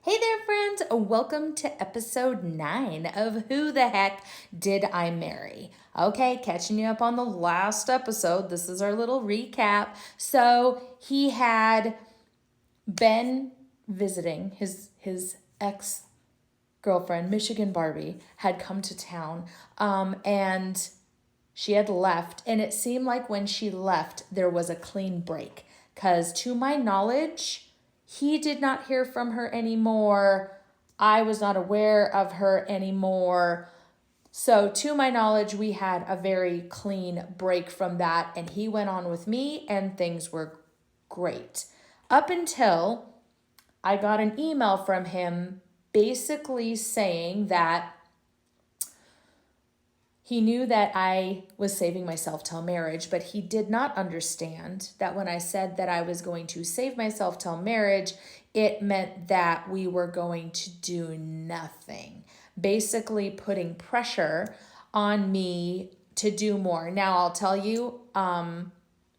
Hey there, friends. Welcome to episode 9 of Who the Heck Did I Marry? Okay, catching you up on the last episode. This is our little recap. So he had been visiting his ex girlfriend, Michigan Barbie, had come to town, and she had left. And it seemed like when she left, there was a clean break. Because to my knowledge, he did not hear from her anymore. I was not aware of her anymore. So, to my knowledge, we had a very clean break from that, and he went on with me, and things were great. Up until I got an email from him basically saying that he knew that I was saving myself till marriage, but he did not understand that when I said that I was going to save myself till marriage, it meant that we were going to do nothing. Basically, putting pressure on me to do more. Now, I'll tell you,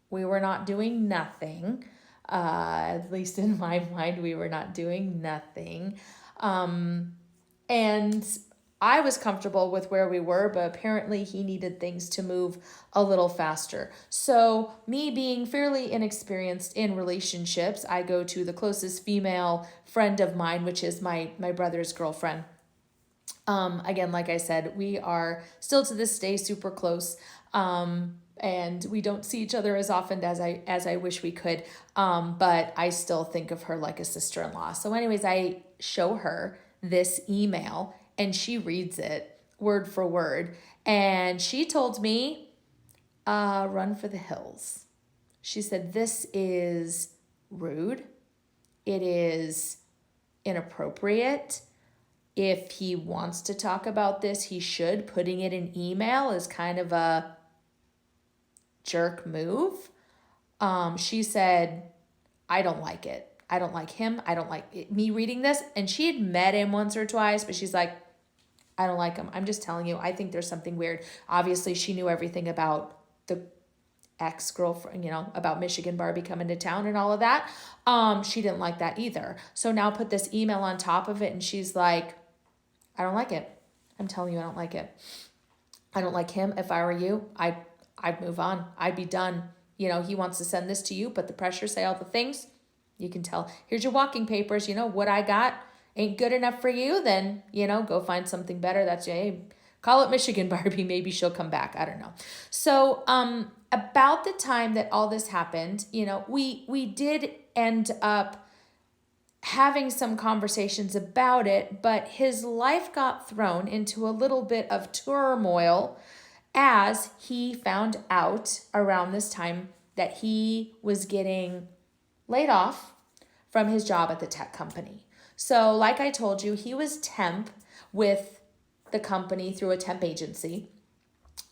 we were not doing nothing. At least in my mind, we were not doing nothing. And I was comfortable with where we were, but apparently he needed things to move a little faster. So, me being fairly inexperienced in relationships, I go to the closest female friend of mine, which is my brother's girlfriend. Again, like I said, we are still to this day super close. And we don't see each other as often as I wish we could. But I still think of her like a sister-in-law. So anyways, I show her this email and she reads it word for word. And she told me, run for the hills. She said, this is rude. It is inappropriate. If he wants to talk about this, he should. Putting it in email is kind of a jerk move. She said, I don't like it. I don't like him. I don't like me reading this. And she had met him once or twice, but she's like, I don't like him. I'm just telling you, I think there's something weird. Obviously, she knew everything about the ex-girlfriend, about Michigan Barbie coming to town and all of that. She didn't like that either. So now put this email on top of it, and she's like, I don't like it. I'm telling you, I don't like it. I don't like him. If I were you, I'd move on. I'd be done. He wants to send this to you, put the pressure, say all the things. You can tell, here's your walking papers. What I got ain't good enough for you, then, go find something better. That's, hey, call it Michigan Barbie. Maybe she'll come back. I don't know. So, about the time that all this happened, we did end up having some conversations about it, but his life got thrown into a little bit of turmoil as he found out around this time that he was getting laid off from his job at the tech company. So, like I told you, he was temp with the company through a temp agency.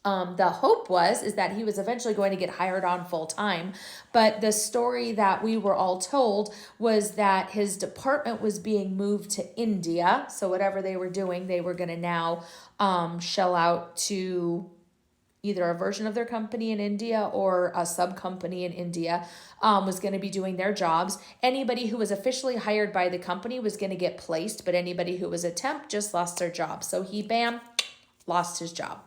The hope is that he was eventually going to get hired on full time. But the story that we were all told was that his department was being moved to India. So whatever they were doing, they were going to now shell out to either a version of their company in India or a sub company in India was going to be doing their jobs. Anybody who was officially hired by the company was going to get placed, but anybody who was a temp just lost their job. So he, bam, lost his job.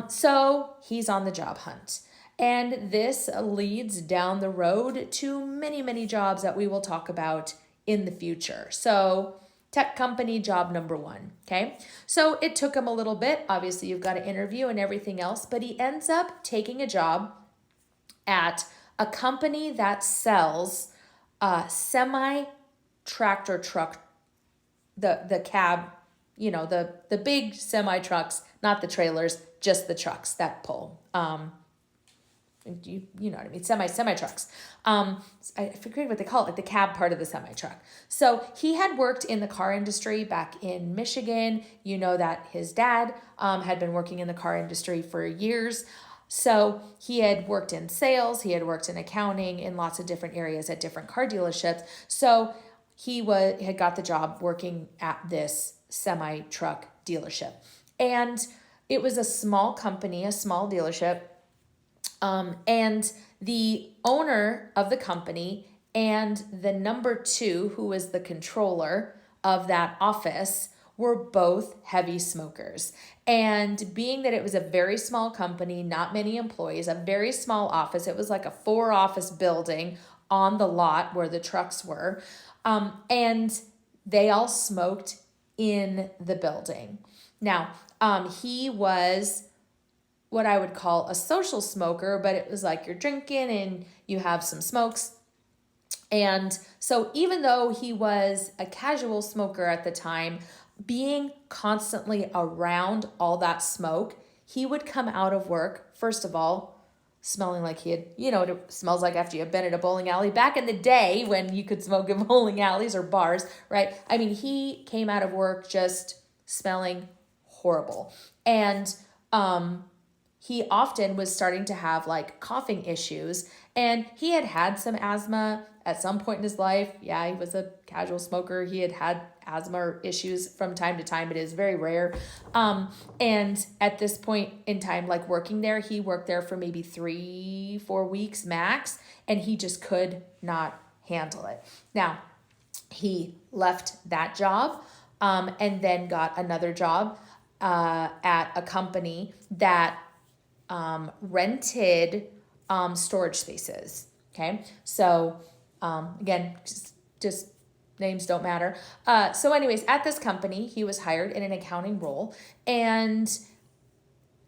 So he's on the job hunt. And this leads down the road to many, many jobs that we will talk about in the future. So tech company job number 1, okay? So it took him a little bit. Obviously, you've got to interview and everything else, but he ends up taking a job at a company that sells semi-tractor truck, the cab, the big semi trucks, not the trailers, just the trucks that pull. You know what I mean? Semi trucks. I forget what they call it, like the cab part of the semi truck. So he had worked in the car industry back in Michigan. You know that his dad had been working in the car industry for years. So he had worked in sales, he had worked in accounting in lots of different areas at different car dealerships. So he had got the job working at this semi truck dealership. And it was a small company, a small dealership. And the owner of the company and the number 2, who was the controller, of that office were both heavy smokers. And being that it was a very small company, not many employees, a very small office, it was like a 4-office building on the lot where the trucks were. And they all smoked in the building. Now, he was what I would call a social smoker, but it was like you're drinking and you have some smokes. And so even though he was a casual smoker at the time, being constantly around all that smoke, he would come out of work, first of all, smelling like he had, it smells like after you've been at a bowling alley. Back in the day when you could smoke in bowling alleys or bars, right? I mean, he came out of work just smelling horrible. And he often was starting to have like coughing issues, and he had had some asthma at some point in his life. Yeah, he was a casual smoker. He had asthma issues from time to time. It is very rare. And at this point in time, like working there, he worked there for maybe 3-4 weeks max, and he just could not handle it. Now, he left that job and then got another job at a company that rented storage spaces. Okay. So again, just names don't matter. So anyways, at this company, he was hired in an accounting role, and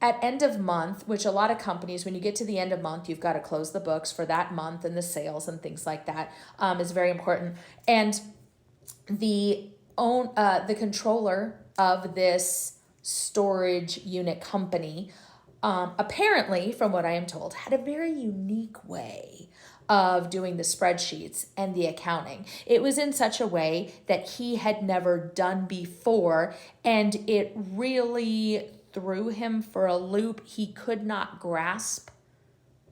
at end of month, which a lot of companies, when you get to the end of month, you've got to close the books for that month, and the sales and things like that is very important. And the controller of this storage unit company, apparently, from what I am told, had a very unique way of doing the spreadsheets and the accounting. It was in such a way that he had never done before, and it really threw him for a loop. He could not grasp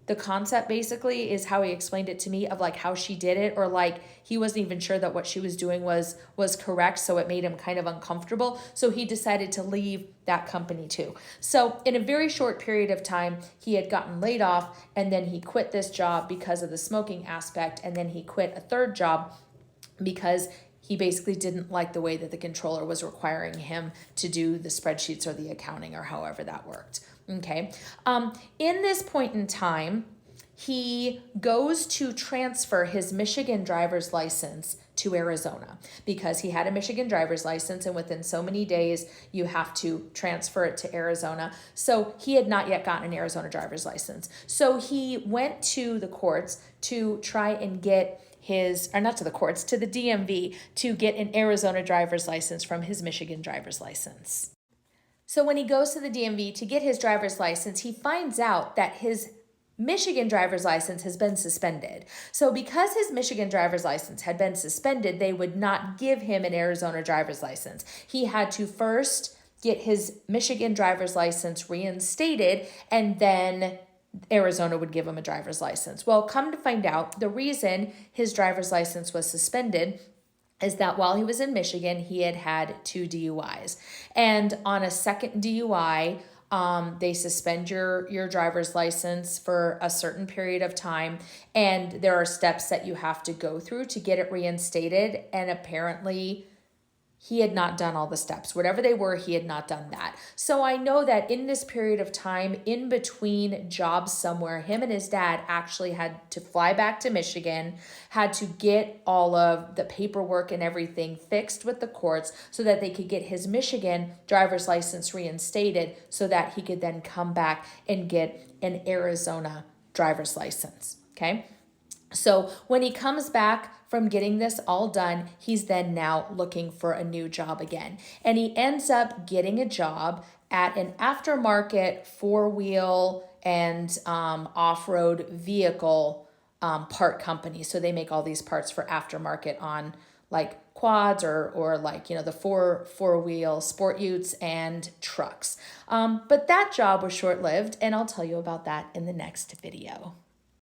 the concept, basically, is how he explained it to me, of like how she did it, or like he wasn't even sure that what she was doing was correct, so it made him kind of uncomfortable. So he decided to leave that company too. So in a very short period of time, he had gotten laid off, and then he quit this job because of the smoking aspect, and then he quit a third job because he basically didn't like the way that the controller was requiring him to do the spreadsheets or the accounting or however that worked. Okay. In this point in time, he goes to transfer his Michigan driver's license to Arizona because he had a Michigan driver's license, and within so many days you have to transfer it to Arizona. So he had not yet gotten an Arizona driver's license. So he went to the courts to try and get to the DMV to get an Arizona driver's license from his Michigan driver's license. So when he goes to the DMV to get his driver's license, he finds out that his Michigan driver's license has been suspended. So because his Michigan driver's license had been suspended, they would not give him an Arizona driver's license. He had to first get his Michigan driver's license reinstated, and then Arizona would give him a driver's license. Well, come to find out, the reason his driver's license was suspended is that while he was in Michigan, he had had 2 DUIs. And on a second DUI, they suspend your driver's license for a certain period of time. And there are steps that you have to go through to get it reinstated. And apparently he had not done all the steps. Whatever they were, he had not done that. So I know that in this period of time, in between jobs somewhere, him and his dad actually had to fly back to Michigan, had to get all of the paperwork and everything fixed with the courts so that they could get his Michigan driver's license reinstated so that he could then come back and get an Arizona driver's license. Okay. So when he comes back from getting this all done, he's then now looking for a new job again. And he ends up getting a job at an aftermarket 4-wheel and off-road vehicle part company. So they make all these parts for aftermarket on like quads or like, the four-wheel sport utes and trucks. But that job was short-lived, and I'll tell you about that in the next video.